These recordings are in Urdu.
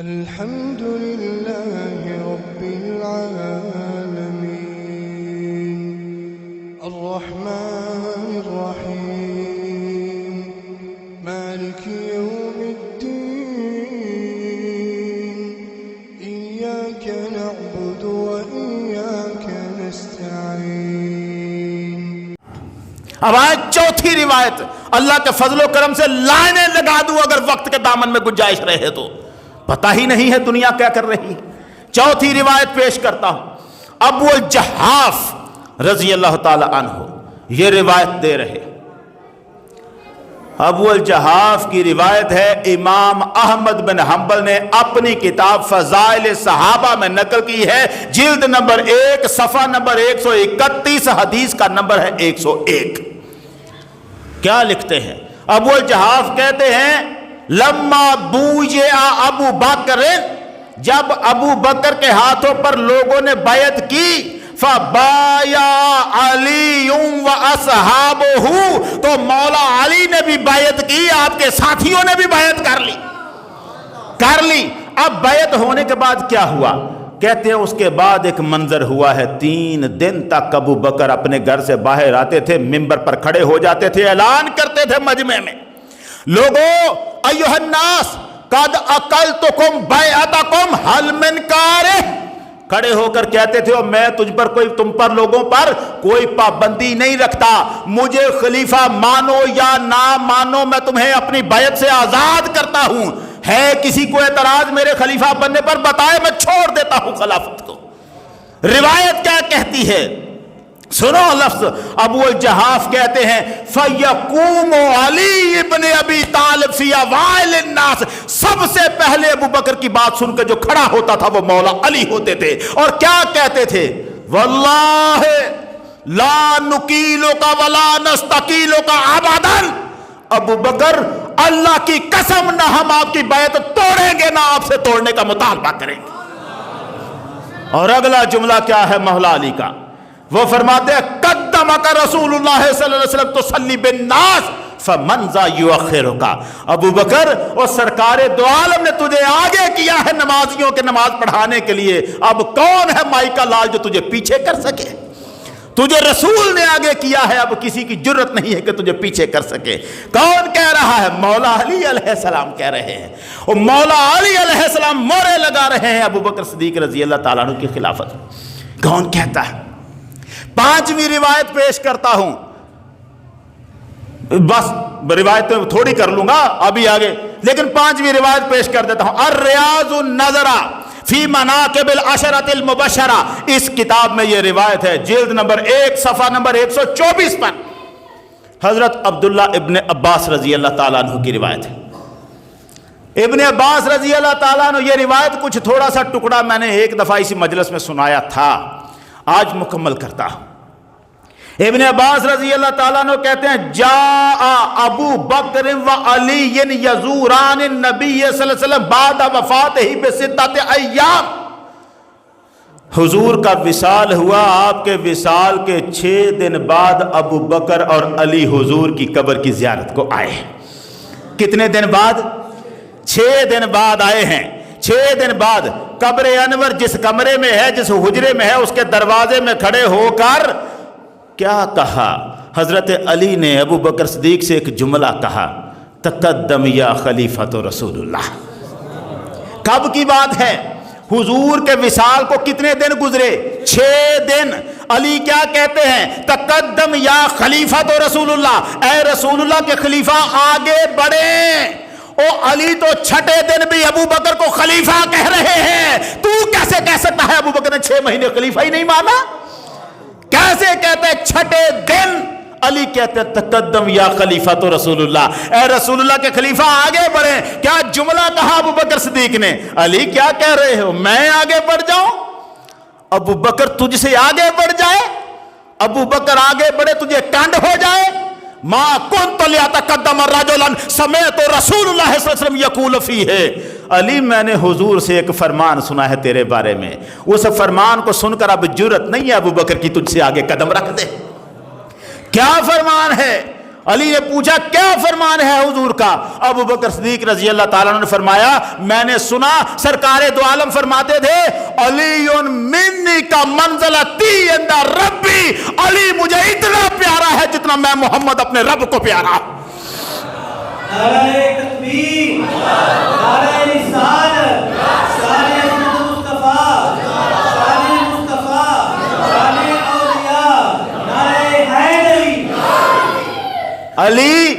الحمد لله رب العالمين الرحمن الرحيم مالك يوم الدين إياك نعبد وإياك نستعين۔ اب آئے چوتھی روایت، اللہ کے فضل و کرم سے لائنیں لگا دوں اگر وقت کے دامن میں گنجائش رہے تو، پتہ ہی نہیں ہے دنیا کیا کر رہی ہے۔ چوتھی روایت پیش کرتا ہوں، ابو الجحاف رضی اللہ تعالی عنہ یہ روایت دے رہے۔ ابو الجحاف کی روایت ہے، امام احمد بن حنبل نے اپنی کتاب فضائل صحابہ میں نقل کی ہے، جلد نمبر 1 صفحہ نمبر 131، حدیث کا نمبر ہے 101۔ کیا لکھتے ہیں؟ ابو الجحاف کہتے ہیں لما بوجع ابو بکر، جب ابو بکر کے ہاتھوں پر لوگوں نے بیعت کی، فبایا علی واصحابہ، تو مولا علی نے بھی بیعت کی، آپ کے ساتھیوں نے بھی بیعت کر لی۔ اب بیعت ہونے کے بعد کیا ہوا؟ کہتے ہیں اس کے بعد ایک منظر ہوا ہے، 3 دن تک ابو بکر اپنے گھر سے باہر آتے تھے، منبر پر کھڑے ہو جاتے تھے، اعلان کرتے تھے مجمع میں، لوگوں ایھا الناس قد اکلتکم بیعتکم حل من کارہ، کھڑے ہو کر کہتے تھے میں تم پر لوگوں پر کوئی پابندی نہیں رکھتا، مجھے خلیفہ مانو یا نہ مانو، میں تمہیں اپنی بیعت سے آزاد کرتا ہوں، ہے کسی کو اعتراض میرے خلیفہ بننے پر بتائے، میں چھوڑ دیتا ہوں خلافت کو۔ روایت کیا کہتی ہے؟ سنو لفظ، ابو الجحاف کہتے ہیں فَيَقُومُ عَلِي ابن ابی طالب فی اوائل الناس، سب سے پہلے ابو بکر کی بات سن کے جو کھڑا ہوتا تھا وہ مولا علی ہوتے تھے، اور کیا کہتے تھے؟ واللہ لا نکیلک ولا نستقیلک ابدا، ابو بکر اللہ کی قسم نہ ہم آپ کی بیعت توڑیں گے نہ آپ سے توڑنے کا مطالبہ کریں گے۔ اور اگلا جملہ کیا ہے مولا علی کا؟ وہ فرماتے ہیں قدمک رسول اللہ صلی اللہ علیہ وسلم تصلی بالناس فمن ذا یؤخرک، ابو بکر اور سرکار دو عالم نے تجھے آگے کیا ہے نمازیوں کے نماز پڑھانے کے لیے، اب کون ہے مائی کا لال جو تجھے پیچھے کر سکے؟ تجھے رسول نے آگے کیا ہے، اب کسی کی جرت نہیں ہے کہ تجھے پیچھے کر سکے۔ کون کہہ رہا ہے؟ مولا علی علیہ السلام کہہ رہے ہیں، اور مولا علی علیہ السلام مورے لگا رہے ہیں ابو بکر صدیق رضی اللہ تعالیٰ عنہ کی خلافت۔ کون کہتا ہے؟ 5ویں روایت پیش کرتا ہوں، بس روایت تھوڑی کر لوں گا ابھی آگے، لیکن 5ویں روایت پیش کر دیتا ہوں۔ الریاض النظرہ فی مناقب العشرۃ المبشرہ، اس کتاب میں یہ روایت ہے، جلد نمبر 1 صفحہ نمبر 124 پر حضرت عبداللہ ابن عباس رضی اللہ تعالیٰ عنہ کی روایت ہے۔ ابن عباس رضی اللہ تعالیٰ عنہ یہ روایت کچھ تھوڑا سا ٹکڑا میں نے ایک دفعہ اسی مجلس میں سنایا تھا، آج مکمل کرتا ہوں۔ ابن عباس رضی اللہ تعالیٰ عنہ کہتے ہیں جاء ابو بکر و علی یزوران النبی صلی اللہ علیہ وسلم بعد وفاتہ بستۃ ایام، حضور کا وصال ہوا، آپ کے وصال کے 6 دن بعد ابو بکر اور علی حضور کی قبر کی زیارت کو آئے۔ کتنے دن بعد؟ 6 دن بعد آئے ہیں۔ 6 دن بعد قبر انور جس کمرے میں ہے، جس حجرے میں ہے، اس کے دروازے میں کھڑے ہو کر کیا کہا؟ حضرت علی نے ابو بکر صدیق سے ایک جملہ کہا، تقدم یا خلیفۃ رسول اللہ۔ کب کی بات ہے؟ حضور کے وصال کو کتنے دن گزرے؟ 6 دن۔ علی کیا کہتے ہیں؟ تقدم یا خلیفۃ رسول اللہ، اے رسول اللہ کے خلیفہ آگے بڑھیں۔ او علی تو 6 دن بھی ابو بکر کو خلیفہ کہہ رہے ہیں، تو کیسے کہہ سکتا ہے ابو بکر نے 6 مہینے خلیفہ ہی نہیں مانا؟ کیسے کہتے ہیں 6 دن؟ علی کہتے ہیں تقدم یا خلیفۃ رسول اللہ، اے رسول اللہ کے خلیفہ آگے بڑھیں۔ کیا جملہ کہا ابو بکر صدیق نے؟ علی کیا کہہ رہے ہو، میں آگے بڑھ جاؤں؟ ابو بکر تجھ سے آگے بڑھ جائے؟ ابو بکر آگے بڑھے تجھے کنڈ ہو جائے؟ ما کنت لیتقدم رجلا سمعت رسول اللہ صلی اللہ علیہ وسلم یقول فیہ، علی میں نے حضور سے ایک فرمان سنا ہے تیرے بارے میں، اس فرمان کو سن کر اب جرت نہیں ہے ابو بکر کی تجھ سے آگے قدم رکھ دے۔ کیا فرمان ہے؟ علی نے پوچھا کیا فرمان ہے حضور کا؟ ابو بکر صدیق رضی اللہ تعالیٰ نے فرمایا میں نے سنا سرکار دو عالم فرماتے تھے علی منی کا منزلتی عند ربی، علی مجھے اتنا پیارا ہے جتنا میں محمد اپنے رب کو پیارا ہوں۔ نعرہ تکبیر، نعرہ رسالت، شان احمد مصطفیٰ، شان مصطفیٰ، شان اولیاء، نعرہ حیدری۔ علی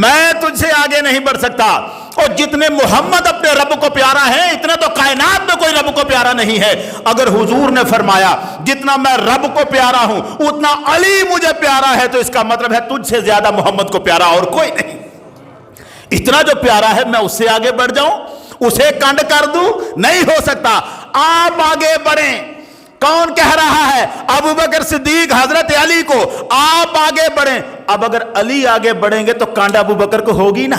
میں تجھ سے آگے نہیں بڑھ سکتا، اور جتنے محمد اپنے رب کو پیارا ہے اتنا تو کائنات میں کوئی رب کو پیارا نہیں ہے۔ اگر حضور نے فرمایا جتنا میں رب کو پیارا ہوں اتنا علی مجھے پیارا ہے، تو اس کا مطلب ہے تجھ سے زیادہ محمد کو پیارا اور کوئی نہیں۔ اتنا جو پیارا ہے میں اس سے آگے بڑھ جاؤں، اسے کنڈ کر دوں؟ نہیں ہو سکتا۔ آپ آگے بڑھیں۔ کون کہہ رہا ہے؟ ابو بکر صدیق حضرت علی کو، آپ آگے بڑھیں۔ اب اگر علی آگے بڑھیں گے تو کانڈ ابو بکر کو ہوگی نا،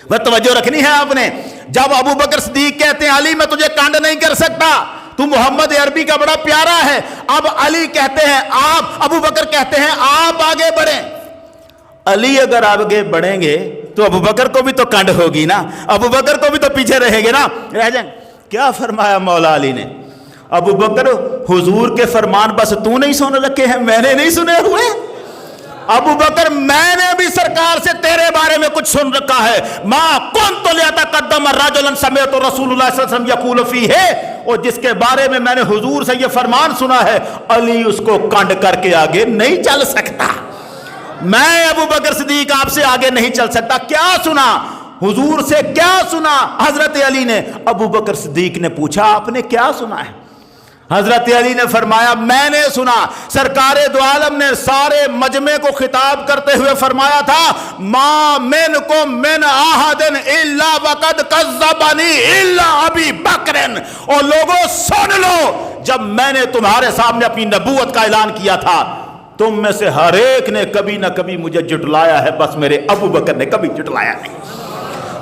وہ توجہ رکھنی ہے آپ نے۔ جب ابو بکر صدیق کہتے ہیں علی میں تجھے کانڈ نہیں کر سکتا، تو محمد عربی کا بڑا پیارا ہے، اب علی کہتے ہیں آپ، ابو بکر کہتے ہیں آپ آگے بڑھیں۔ علی اگر آگے بڑھیں گے تو ابو بکر کو بھی تو کانڈ ہوگی نا، ابو بکر کو بھی تو پیچھے رہیں گے نا، رہ جائیں۔ کیا فرمایا مولا علی نے؟ ابو بکر حضور کے فرمان بس تو نہیں سن رکھے ہیں، میں نے نہیں سنے ہوئے؟ ابو بکر میں نے بھی سرکار سے تیرے بارے میں کچھ سن رکھا ہے۔ ما کنت لیتقدم رجلا سمعت رسول اللہ صلی اللہ علیہ وسلم یقول فیہ، اور جس کے بارے میں میں نے حضور سے یہ فرمان سنا ہے، علی اس کو کنڈ کر کے آگے نہیں چل سکتا۔ میں ابو بکر صدیق آپ سے آگے نہیں چل سکتا۔ کیا سنا حضور سے؟ کیا سنا حضرت علی نے؟ ابو بکر صدیق نے پوچھا آپ نے کیا سنا ہے؟ حضرت علی نے فرمایا میں نے سنا سرکار دو عالم نے سارے مجمع کو خطاب کرتے ہوئے فرمایا تھا ما منکم من احد الا وقد کذبنی الا ابی بکر، اور لوگوں سن لو جب میں نے تمہارے سامنے اپنی نبوت کا اعلان کیا تھا تم میں سے ہر ایک نے کبھی نہ کبھی مجھے جھٹلایا ہے، بس میرے ابو بکر نے کبھی جھٹلایا نہیں۔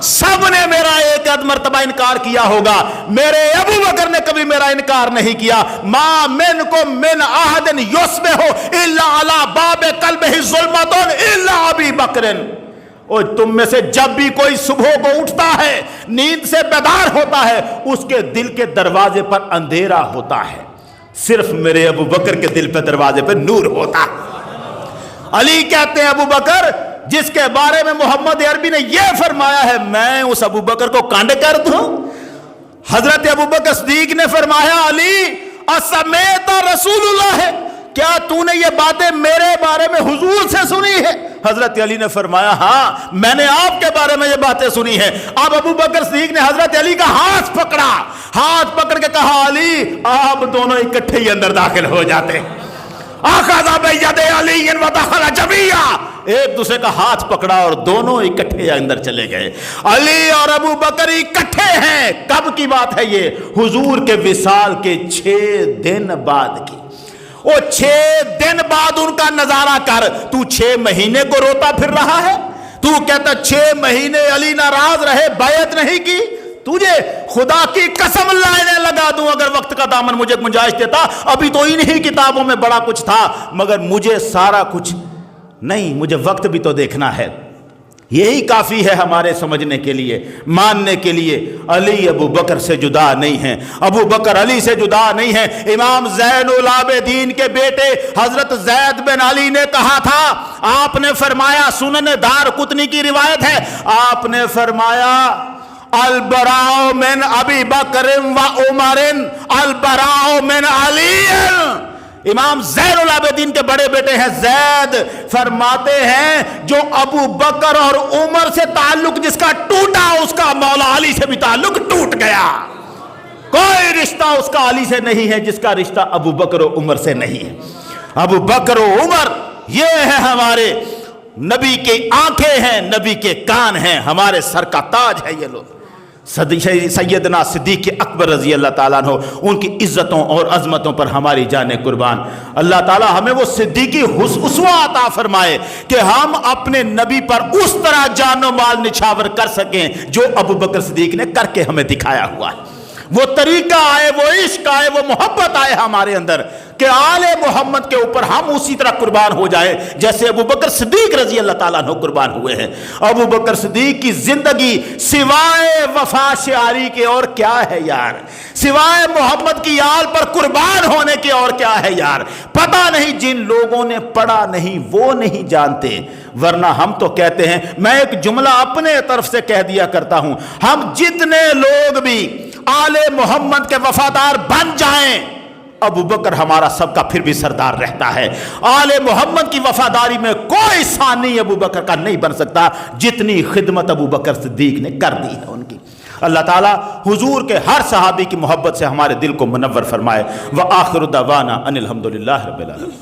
سب نے میرا ایک آدھ مرتبہ انکار کیا ہوگا، میرے ابو بکر نے کبھی میرا انکار نہیں کیا۔ ما منکم من احد یصبح الا علی باب قلبہ ظلمۃ الا ابی بکر، اور تم میں سے جب بھی کوئی صبح کو اٹھتا ہے نیند سے بیدار ہوتا ہے اس کے دل کے دروازے پر اندھیرا ہوتا ہے، صرف میرے ابو بکر کے دل پہ دروازے پہ نور ہوتا ہے۔ علی کہتے ہیں ابو بکر جس کے بارے میں محمد عربی نے یہ فرمایا ہے میں اس ابو بکر کو کانڈ کر دوں؟ حضرت ابو بکر صدیق نے فرمایا علی اسمیت رسول اللہ ہے، کیا تو نے یہ باتیں میرے بارے میں حضور سے سنی ہے؟ حضرت علی نے فرمایا ہاں میں نے آپ کے بارے میں یہ باتیں سنی ہیں۔ اب ابو بکر صدیق نے حضرت علی کا ہاتھ پکڑا، ہاتھ پکڑ کے کہا علی آپ دونوں اکٹھے ہی اندر داخل ہو جاتے۔ اخذ بید علی ودخل جميعا، ایک دوسرے کا ہاتھ پکڑا اور دونوں اکٹھے اندر چلے گئے۔ علی اور ابو بکر اکٹھے ہیں، کب کی بات ہے یہ؟ حضور کے وصال کے 6 دن بعد کی۔ وہ 6 دن بعد ان کا نظارہ کر، تو 6 مہینے کو روتا پھر رہا ہے، تو کہتا 6 مہینے علی ناراض رہے بیعت نہیں کی، تجھے خدا کی قسم لائنے لگا دوں اگر وقت کا دامن مجھے گنجائش دیتا، ابھی تو انہی کتابوں میں بڑا کچھ تھا مگر مجھے سارا کچھ نہیں، مجھے وقت بھی تو دیکھنا ہے۔ یہی کافی ہے ہمارے سمجھنے کے لیے، ماننے کے لیے علی ابو بکر سے جدا نہیں ہیں، ابو بکر علی سے جدا نہیں ہیں۔ امام زین العابدین کے بیٹے حضرت زید بن علی نے کہا تھا، آپ نے فرمایا، سنن دارقطنی کی روایت ہے، آپ نے فرمایا البراء من ابی بکر و عمر البراء من علی۔ امام زین العابدین کے بڑے بیٹے ہیں زید، فرماتے ہیں جو ابو بکر اور عمر سے تعلق جس کا ٹوٹا اس کا مولا علی سے بھی تعلق ٹوٹ گیا۔ کوئی رشتہ اس کا علی سے نہیں ہے جس کا رشتہ ابو بکر و عمر سے نہیں ہے۔ ابو بکر و عمر یہ ہے ہمارے نبی کی آنکھیں ہیں، نبی کے کان ہیں، ہمارے سر کا تاج ہے یہ لوگ۔ سیدنا صدیق اکبر رضی اللہ تعالیٰ عنہ، ان کی عزتوں اور عظمتوں پر ہماری جانیں قربان۔ اللہ تعالیٰ ہمیں وہ صدیقی اسوہ عطا فرمائے کہ ہم اپنے نبی پر اس طرح جان و مال نچھاور کر سکیں جو ابو بکر صدیق نے کر کے ہمیں دکھایا ہوا ہے۔ وہ طریقہ آئے، وہ عشق آئے، وہ محبت آئے ہمارے اندر کہ آل محمد کے اوپر ہم اسی طرح قربان ہو جائیں جیسے ابو بکر صدیق رضی اللہ تعالیٰ عنہ قربان ہوئے ہیں۔ ابو بکر صدیق کی زندگی سوائے وفا شعاری کے اور کیا ہے یار، سوائے محمد کی آل پر قربان ہونے کے اور کیا ہے یار۔ پتہ نہیں جن لوگوں نے پڑھا نہیں وہ نہیں جانتے، ورنہ ہم تو کہتے ہیں، میں ایک جملہ اپنے طرف سے کہہ دیا کرتا ہوں، ہم جتنے لوگ بھی آل محمد کے وفادار بن جائیں، ابو بکر ہمارا سب کا پھر بھی سردار رہتا ہے۔ آل محمد کی وفاداری میں کوئی ثانی ابو بکر کا نہیں بن سکتا جتنی خدمت ابو بکر صدیق نے کر دی ہے ان کی۔ اللہ تعالیٰ حضور کے ہر صحابی کی محبت سے ہمارے دل کو منور فرمائے۔ وآخر دعوانا ان الحمدللہ رب العالمین۔